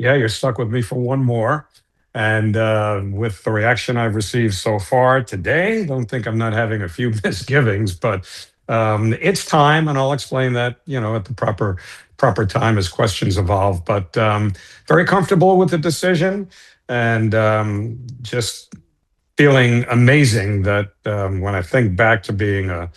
yeah, you're stuck with me for one more. And with the reaction I've received so far today, don't think I'm not having a few misgivings, but it's time, and I'll explain that, at the proper time as questions evolve. But very comfortable with the decision, and just feeling amazing that when I think back to being a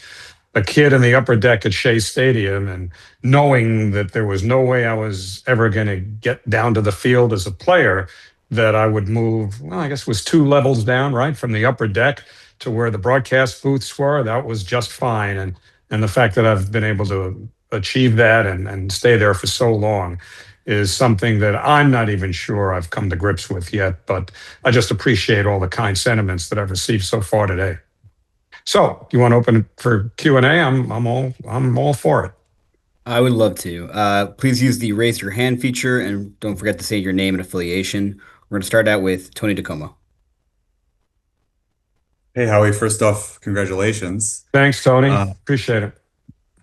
kid in the upper deck at Shea Stadium and knowing that there was no way I was ever going to get down to the field as a player, that I would move, well, I guess it was two levels down, right, from the upper deck to where the broadcast booths were. That was just fine. And the fact that I've been able to achieve that and stay there for so long is something that I'm not even sure I've come to grips with yet. But I just appreciate all the kind sentiments that I've received so far today. So, you want to open it for Q and A? I'm all for it. I would love to. Please use the raise your hand feature and don't forget to say your name and affiliation. We're going to start out with Tony Tacoma. Hey, Howie, first off, congratulations. Thanks, Tony. Uh, Appreciate it.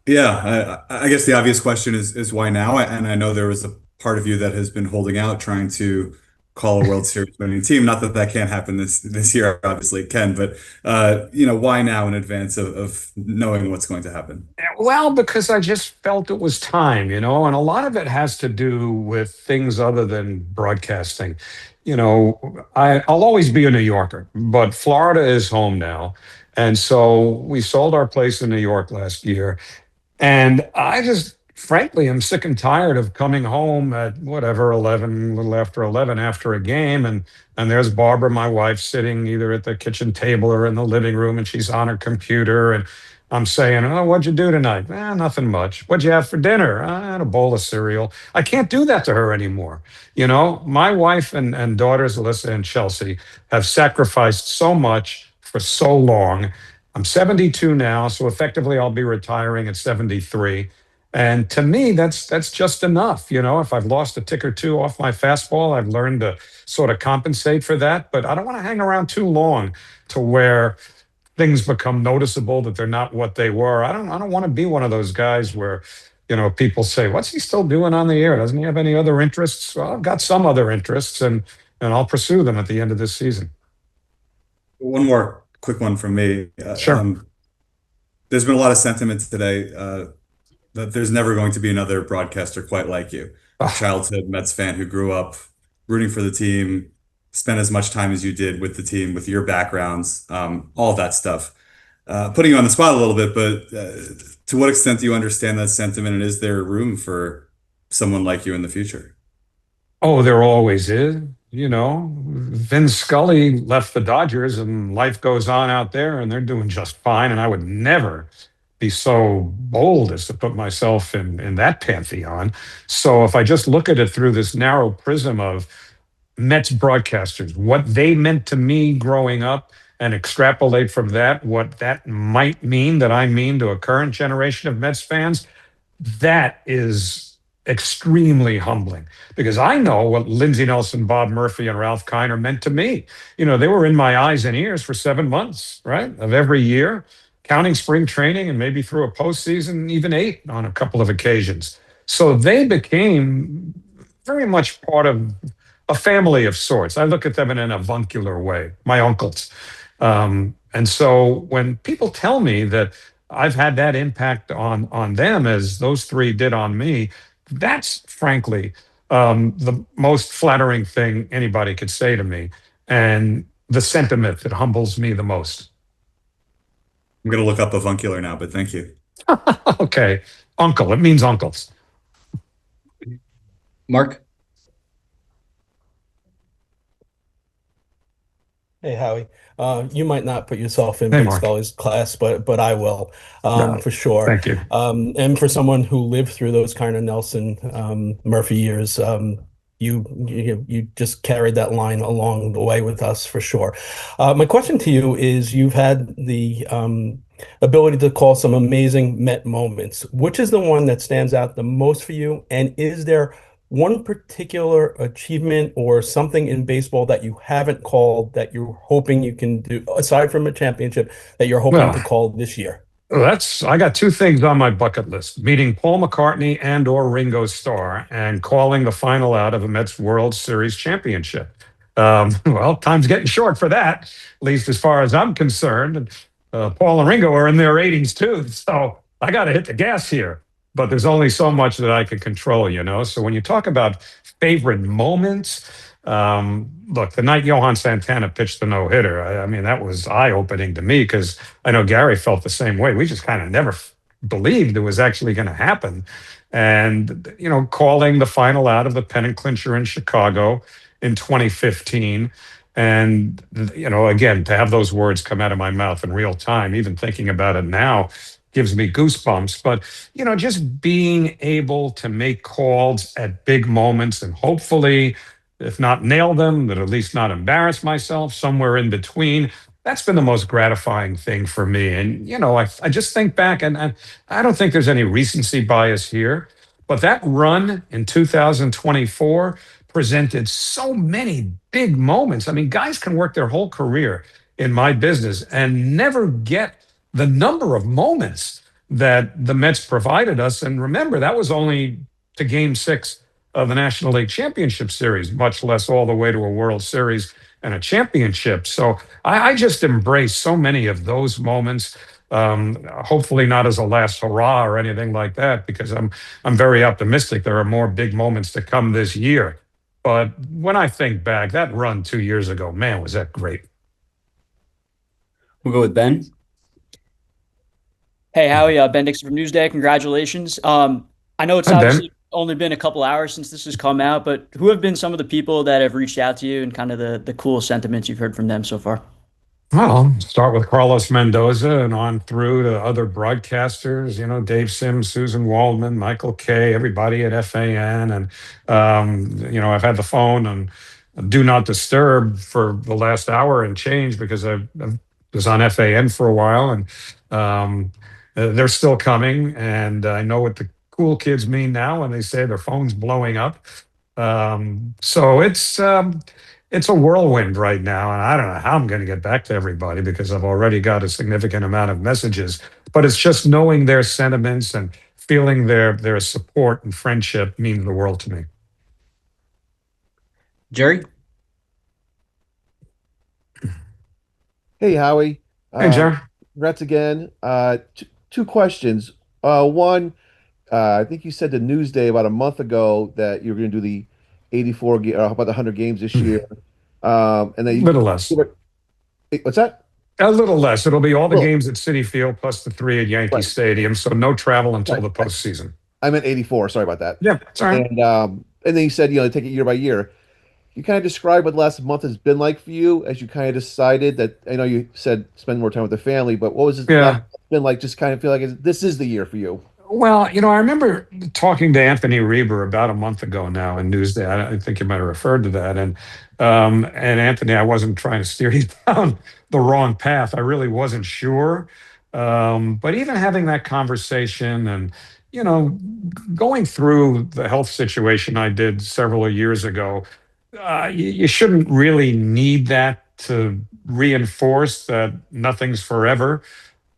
I guess the obvious question is why now? And I know there was a part of you that has been holding out, trying to call a World Series winning team. Not that that can't happen this year, obviously it can, but why now in advance of knowing what's going to happen? Well, because I just felt it was time, and a lot of it has to do with things other than broadcasting. I'll always be a New Yorker, but Florida is home now. And so we sold our place in New York last year. And I just, frankly, am sick and tired of coming home at whatever, 11, a little after 11 after a game. And there's Barbara, my wife, sitting either at the kitchen table or in the living room, and she's on her computer. And I'm saying, oh, what'd you do tonight? Nothing much. What'd you have for dinner? I had a bowl of cereal. I can't do that to her anymore. My wife and daughters, Alyssa and Chelsea, have sacrificed so much for so long. I'm 72 now, so effectively I'll be retiring at 73. And to me, that's just enough. If I've lost a tick or two off my fastball, I've learned to sort of compensate for that. But I don't want to hang around too long to where things become noticeable that they're not what they were. I don't want to be one of those guys where, people say, "What's he still doing on the air? Doesn't he have any other interests?" Well, I've got some other interests, and I'll pursue them at the end of this season. One more quick one from me. Sure. There's been a lot of sentiment today that there's never going to be another broadcaster quite like you. A Ah, childhood Mets fan who grew up rooting for the team, spent as much time as you did with the team, with your backgrounds, all of that stuff. Putting you on the spot a little bit, but to what extent do you understand that sentiment, and is there room for someone like you in the future? oh, there always is. Vin Scully left the Dodgers, and life goes on out there, and they're doing just fine. And I would never be so bold as to put myself in that pantheon. So if I just look at it through this narrow prism of Mets broadcasters, what they meant to me growing up, and extrapolate from that what that might mean that I mean to a current generation of Mets fans, that is extremely humbling because I know what Lindsey Nelson, Bob Murphy, and Ralph Kiner meant to me. They were in my eyes and ears for 7 months, right, of every year, counting spring training and maybe through a postseason, even eight on a couple of occasions. So they became very much part of a family of sorts. I look at them in an avuncular way, my uncles. And so when people tell me that I've had that impact on them as those three did on me, that's frankly the most flattering thing anybody could say to me, and the sentiment that humbles me the most. I'm going to look up avuncular now, but thank you. Okay, uncle. It means uncles. Mark? Hey, Howie. You might not put yourself in Hey, Vin Mark. Scully's class, but I will, No, for sure. thank you. And for someone who lived through those kind of Nelson Murphy years, you just carried that line along the way with us for sure. My question to you is: you've had the ability to call some amazing Met moments. Which is the one that stands out the most for you? And is there one particular achievement or something in baseball that you haven't called that you're hoping you can do aside from a championship that you're hoping to Well, call this year? I got two things on my bucket list: meeting Paul McCartney and or Ringo Starr, and calling the final out of a Mets World Series championship. Well, time's getting short for that, at least as far as I'm concerned. And Paul and Ringo are in their 80s too, so I got to hit the gas here. But there's only so much that I can control, you know. So when you talk about favorite moments, look, the night Johan Santana pitched the no hitter, I mean, that was eye opening to me because I know Gary felt the same way. We just kind of never believed it was actually going to happen. And, you know, calling the final out of the pennant clincher in Chicago in 2015. And, you know, again, to have those words come out of my mouth in real time, even thinking about it now, gives me goosebumps. But, you know, just being able to make calls at big moments and hopefully, if not nail them, but at least not embarrass myself, somewhere in between. That's been the most gratifying thing for me. And, you know, I just think back, and I don't think there's any recency bias here, but that run in 2024 presented so many big moments. I mean, guys can work their whole career in my business and never get the number of moments that the Mets provided us. And remember, that was only to game 6 of the National League Championship Series, much less all the way to a World Series and a championship. So I just embrace so many of those moments. Hopefully not as a last hurrah or anything like that, because I'm very optimistic there are more big moments to come this year. But when I think back, that run 2 years ago, man, was that great. We'll go with Ben. Hey, Howie, Ben Dixon from Newsday. Congratulations. I know it's Hi, Ben. obviously only been a couple hours since this has come out, but who have been some of the people that have reached out to you and kind of the cool sentiments you've heard from them so far? Well, start with Carlos Mendoza and on through to other broadcasters, you know, Dave Sims, Susan Waldman, Michael Kay, everybody at FAN. And, you know, I've had the phone and do not disturb for the last hour and change because I was on FAN for a while, and they're still coming. And I know what the cool kids mean now when they say their phone's blowing up. So it's a whirlwind right now, and I don't know how I'm going to get back to everybody because I've already got a significant amount of messages. But it's just knowing their sentiments and feeling their support and friendship means the world to me. Jerry? Hey, Howie. Hey, Jerry. Congrats again. Two questions. One, I think you said to Newsday about a month ago that you were going to do the 84 or how about the 100 games this year. And then Little less. What's that? A little less. It'll be all the Well, games at Citi Field plus the 3 at Yankee right, Stadium. So no travel until right. the postseason. I meant 84. Sorry about that. Yeah, sorry. And then you said, take it year by year. You kind of describe what the last month has been like for you as you kind of decided that. I know you said spend more time with the family, but what was it last Yeah. month been like? Just kind of feel like this is the year for you. Well, you know, I remember talking to Anthony Reber about a month ago now in Newsday. I think you might have referred to that. And Anthony, I wasn't trying to steer you down the wrong path. I really wasn't sure. But even having that conversation and, you know, going through the health situation I did several years ago, you shouldn't really need that to reinforce that nothing's forever.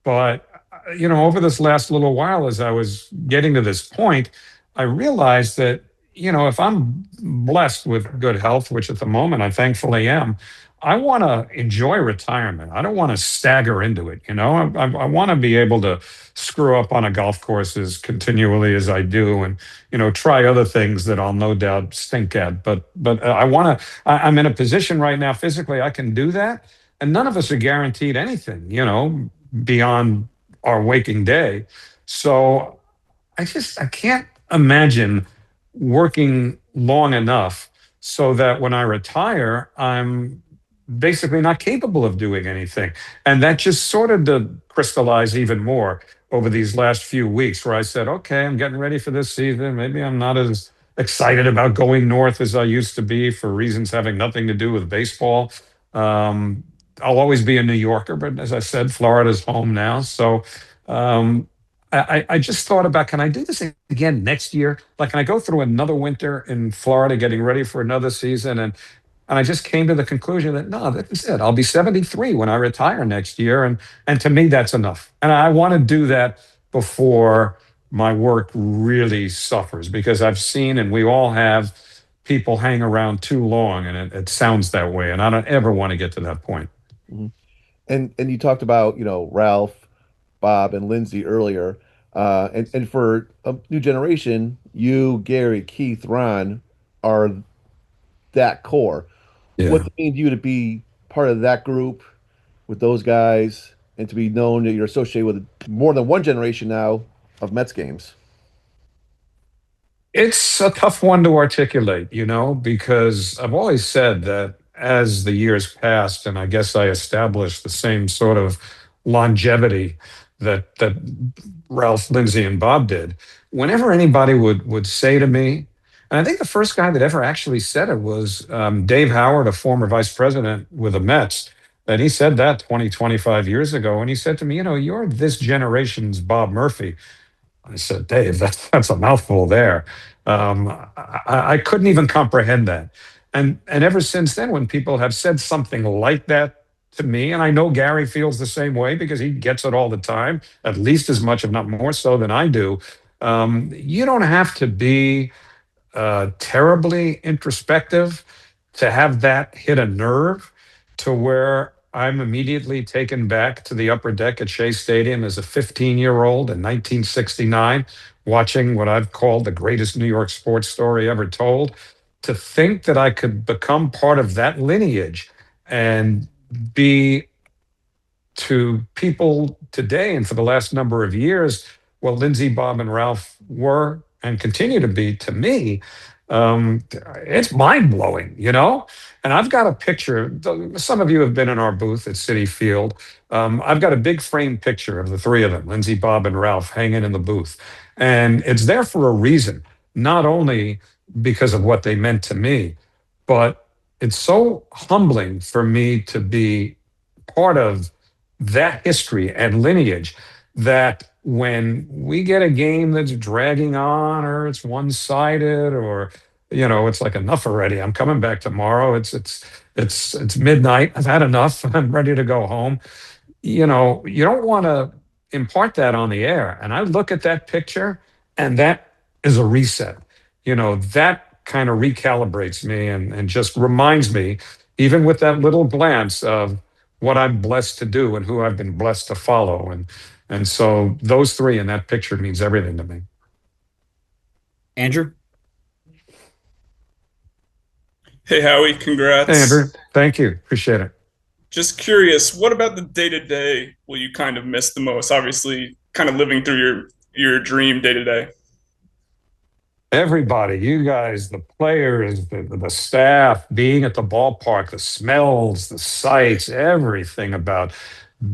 But, you know, over this last little while, as I was getting to this point, I realized that, you know, if I'm blessed with good health, which at the moment I thankfully am, I want to enjoy retirement. I don't want to stagger into it. You know, I want to be able to screw up on a golf course as continually as I do, and you know, try other things that I'll no doubt stink at. But I want to. I'm in a position right now physically I can do that, and none of us are guaranteed anything. You know, beyond our waking day. So I can't imagine working long enough so that when I retire, I'm basically not capable of doing anything. And that just sort of to crystallize even more over these last few weeks where I said, okay, I'm getting ready for this season. Maybe I'm not as excited about going north as I used to be for reasons having nothing to do with baseball. Um, I'll always be a New Yorker, but as I said, Florida's home now. So um, I just thought about, can I do this again next year? Like, can I go through another winter in Florida getting ready for another season? And And I just came to the conclusion that no, this is it. I'll be 73 when I retire next year. And to me, that's enough. And I want to do that before my work really suffers, because I've seen, and we all have, people hang around too long, and it sounds that way. And I don't ever want to get to that point. Mhm. And you talked about, Ralph, Bob, and Lindsay earlier. And for a new generation, you, Gary, Keith, Ron are that core. What Yeah. does it mean to you to be part of that group with those guys and to be known that you're associated with more than one generation now of Mets games? It's a tough one to articulate, because I've always said that as the years passed, and I guess I established the same sort of longevity that Ralph, Lindsay, and Bob did. Whenever anybody would say to me, and I think the first guy that ever actually said it was Dave Howard, a former vice president with the Mets. And he said that 20, 25 years ago. And he said to me, you're this generation's Bob Murphy. I said, Dave, that's a mouthful there. I couldn't even comprehend that. And ever since then, when people have said something like that to me, and I know Gary feels the same way because he gets it all the time, at least as much, if not more so than I do. You don't have to be terribly introspective to have that hit a nerve to where I'm immediately taken back to the upper deck at Shea Stadium as a 15-year-old in 1969, watching what I've called the greatest New York sports story ever told. To think that I could become part of that lineage and be to people today and for the last number of years, what Lindsay, Bob, and Ralph were and continue to be to me, it's mind blowing. And I've got a picture. Some of you have been in our booth at Citi Field. I've got a big frame picture of the three of them, Lindsay, Bob, and Ralph, hanging in the booth. And it's there for a reason, not only because of what they meant to me, but it's so humbling for me to be part of that history and lineage, that when we get a game that's dragging on or it's one-sided, or it's like, enough already, I'm coming back tomorrow, it's midnight, I've had enough, I'm ready to go home. You don't want to impart that on the air. And I look at that picture, and that is a reset. That kind of recalibrates me and just reminds me, even with that little glance, of what I'm blessed to do and who I've been blessed to follow. And so those three in that picture means everything to me. Andrew? Hey, Howie, Hey, congrats. Andrew, thank you. Appreciate it. Just curious, what about the day to day will you kind of miss the most? Obviously, kind of living through your dream day to day. Everybody, you guys, the players, the staff, being at the ballpark, the smells, the sights, everything about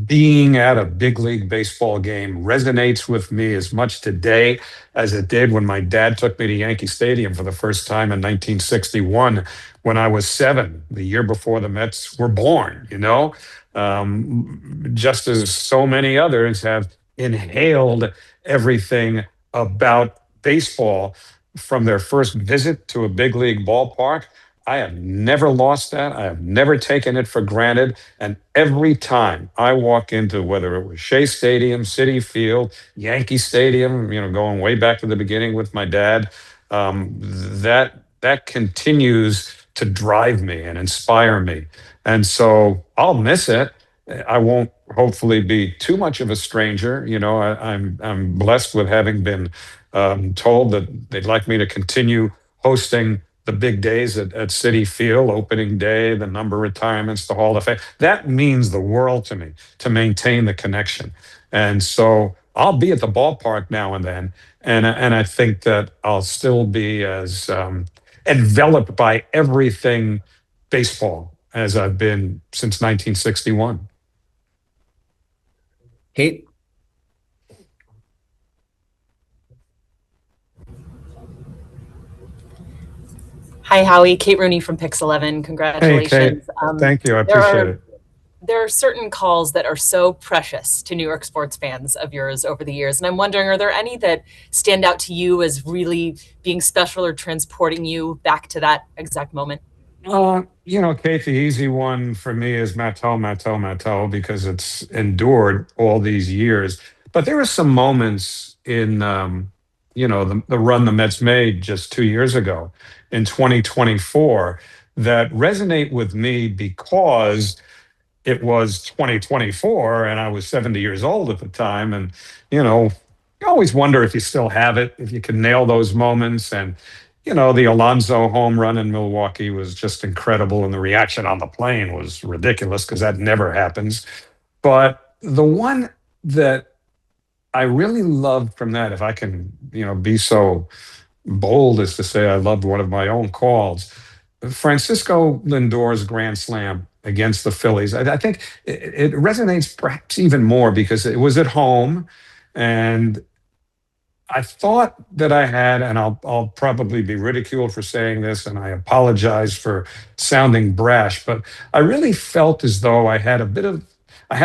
being at a big league baseball game resonates with me as much today as it did when my dad took me to Yankee Stadium for the first time in 1961, when I was 7, the year before the Mets were born. Just as so many others have inhaled everything about baseball from their first visit to a big league ballpark. I have never lost that. I have never taken it for granted. And every time I walk into, whether it was Shea Stadium, Citi Field, Yankee Stadium, going way back to the beginning with my dad, that continues to drive me and inspire me. And so I'll miss it. I won't hopefully be too much of a stranger. I'm blessed with having been told that they'd like me to continue hosting the big days at Citi Field, opening day, the number of retirements, the Hall of Fame. That means the world to me, to maintain the connection. And so I'll be at the ballpark now and then, and I think that I'll still be as enveloped by everything baseball as I've been since 1961. Kate? Hi, Howie. Kate Rooney from Pix11. Hey, Congratulations. Kate. Thank you. I there appreciate are it. there are certain calls that are so precious to New York sports fans of yours over the years. And I'm wondering, are there any that stand out to you as really being special or transporting you back to that exact moment? Kate, the easy one for me is Matteau, because it's endured all these years. But there are some moments in, the run the Mets made just 2 years ago in 2024 that resonate with me because it was 2024 and I was 70 years old at the time. And, you always wonder if you still have it, if you can nail those moments. And, the Alonso home run in Milwaukee was just incredible. And the reaction on the plane was ridiculous because that never happens. But the one that I really loved from that, if I can, be so bold as to say I loved one of my own calls, Francisco Lindor's grand slam against the Phillies. I think it resonates perhaps even more because it was at home, and I thought that I had, and I'll probably be ridiculed for saying this, and I apologize for sounding brash, but I really felt as though I had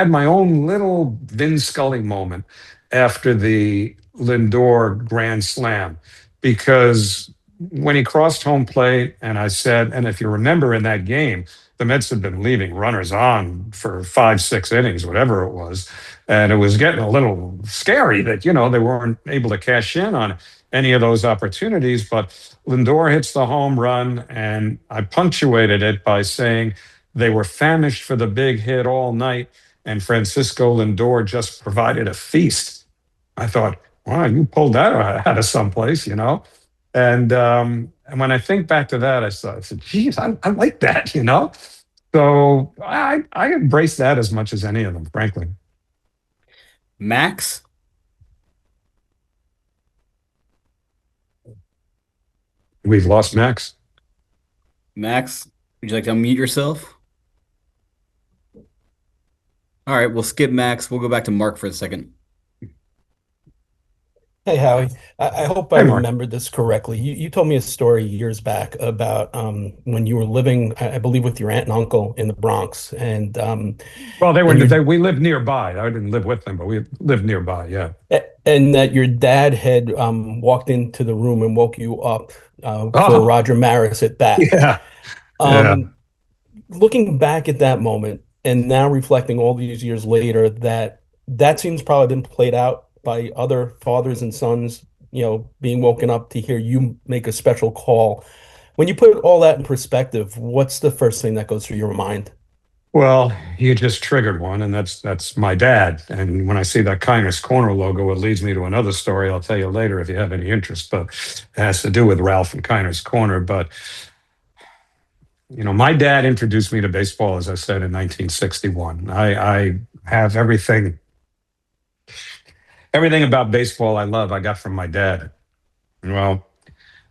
my own little Vin Scully moment after the Lindor Grand Slam, because when he crossed home plate, and I said, and if you remember in that game, the Mets had been leaving runners on for 5, 6 innings, whatever it was. And it was getting a little scary that, they weren't able to cash in on any of those opportunities. But Lindor hits the home run, and I punctuated it by saying they were famished for the big hit all night, and Francisco Lindor just provided a feast. I thought, wow, you pulled that out of someplace. And when I think back to that, I said, geez, I like that. So I embrace that as much as any of them, frankly. Max? We've lost Max. Max, would you like to unmute yourself? All right, we'll skip Max. We'll go back to Mark for a second. Hey, Howie. I hope I Hey, Mark. remembered this correctly. You told me a story years back about when you were living, I believe, with your aunt and uncle in the Bronx, and Well, and we lived nearby. I didn't live with them, but we lived nearby. Yeah. and that your dad had walked into the room and woke you up for Oh, Roger Maris at bat. yeah. Yeah. Um, Looking back at that moment and now reflecting all these years later, that seems probably been played out by other fathers and sons, being woken up to hear you make a special call. When you put all that in perspective, what's the first thing that goes through your mind? Well, you just triggered one, and that's my dad. And when I see that Kindness Corner logo, it leads me to another story I'll tell you later if you have any interest, but it has to do with Ralph and Kindness Corner. But my dad introduced me to baseball, as I said, in 1961. I have everything about baseball I love, I got from my dad. Well,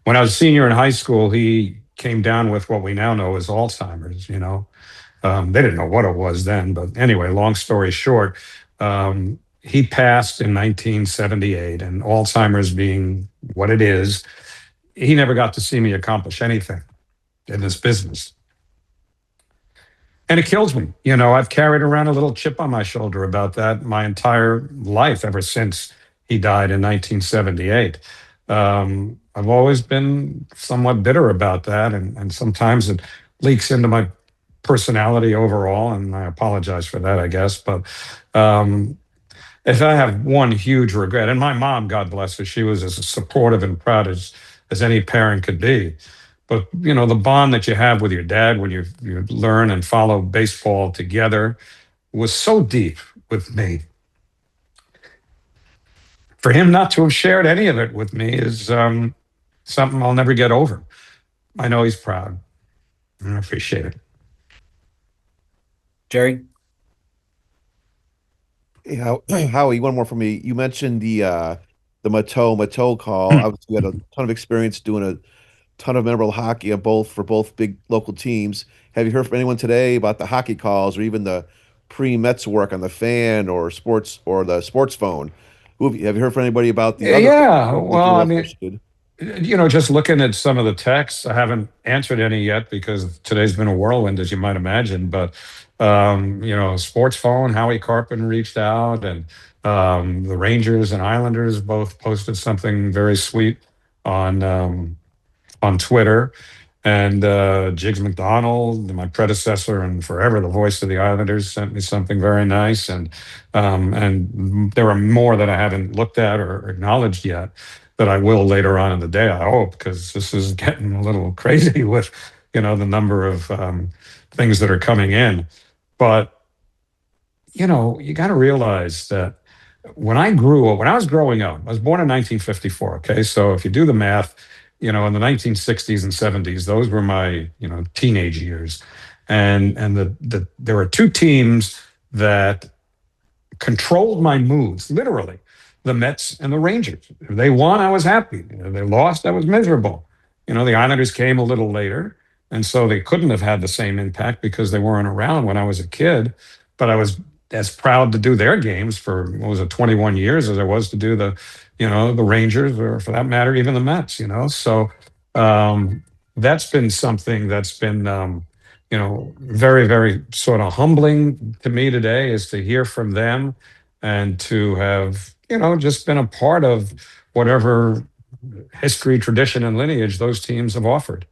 when I was a senior in high school, he came down with what we now know as Alzheimer's. They didn't know what it was then, but anyway, long story short, he passed in 1978, and Alzheimer's being what it is, he never got to see me accomplish anything in this business. And it kills me. I've carried around a little chip on my shoulder about that my entire life ever since he died in 1978. I've always been somewhat bitter about that, and sometimes it leaks into my personality overall, and I apologize for that, I guess. But if I have one huge regret, and my mom, God bless her, she was as supportive and proud as any parent could be. But the bond that you have with your dad when you learn and follow baseball together was so deep with me. For him not to have shared any of it with me is something I'll never get over. I know he's proud. And I appreciate it. Jerry? Yeah, Howie, one more for me. You mentioned the Matteau call. Obviously, you had a ton of experience doing a ton of memorable hockey for both big local teams. Have you heard from anyone today about the hockey calls or even the pre-Mets work on the fan or sports or the sports phone? Have you heard from anybody about the other Yeah, that well, you're I also mean, interested? just looking at some of the texts, I haven't answered any yet because today's been a whirlwind, as you might imagine. But sports phone, Howie Carpenter reached out, and the Rangers and Islanders both posted something very sweet on Twitter. And Jiggs McDonald, my predecessor and forever the voice of the Islanders, sent me something very nice. And there are more that I haven't looked at or acknowledged yet that I will later on in the day, I hope, because this is getting a little crazy with, the number of things that are coming in. But, you got to realize that when I was growing up, I was born in 1954. Okay. So if you do the math, in the 1960s and 70s, those were my, teenage years. And there were two teams that controlled my moods, literally, the Mets and the Rangers. If they won, I was happy. If they lost, I was miserable. The Islanders came a little later, and so they couldn't have had the same impact because they weren't around when I was a kid. But I was as proud to do their games for, what was it, 21 years as I was to do the Rangers, or for that matter, even the Mets. So that's been something that's been, very, very sort of humbling to me today, is to hear from them and to have, just been a part of whatever history, tradition, and lineage those teams have offered.